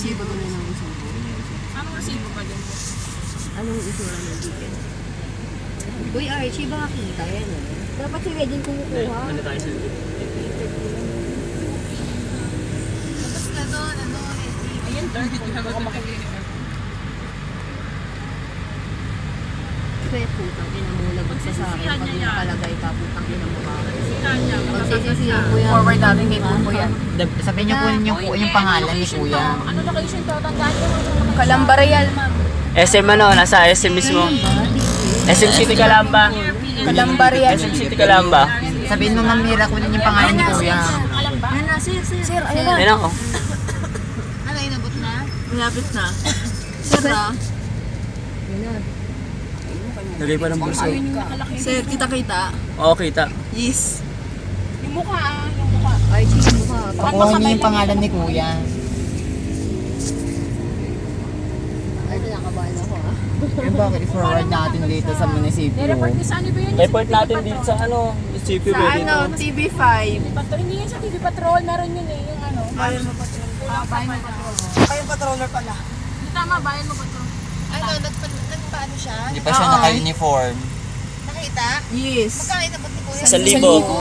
resibo ba na ng resibo? Anong resibo pa din? Anong isura ng ticket? Uy, Archie, baka kita yan eh. Dapat si Regine kumukuha. Ano tayo sa Tapos na doon, ano, ayan, 30 na ba? Kaya putang ina mo, lagot sa akin pag nakalagay ka, putang ina mo ka. Kanya, Magsisisiyan ko yan. forward natin kay Kuya. Sabihin niyo po yung pangalan ni Kuya. Ano location to? Tandaan niyo kung Calamba Real, ma'am. SM ano, nasa SM mismo. SM City Calamba. Calamba Real. SM City Calamba. Sabihin mo, Ma'am Mira, kunin yung pangalan ni Kuya. Calamba? Yan na, sir. Sir, ayun na. Ayun ako. Ano, inabot na? Malapit na. Sir, ah. Yun na. Lagay pa ng bulso. Sir, kita-kita. Oo, kita. Yes. Yung mukha, yung mukha. Archie, yung mukha. Pakuha niyo yung pangalan ni Kuya. Ay, nakakabahan ako ah. Eh, bakit i-forward natin dito sa munisipyo? Report ni Sunny ba yun? Report natin dito sa ano, CP Sa dito. ano, TV5. Patrol, hindi yan sa TV Patrol, meron yun eh, yung ano. Bayan mo Patrol. Bayan mo Patrol. Kayong patroller pala. Hindi tama, Bayan mo Patrol. Ano, nagpaano siya? Hindi pa siya naka-uniform. Nakita? Yes. Magkano inabot ni Kuya? 1,000.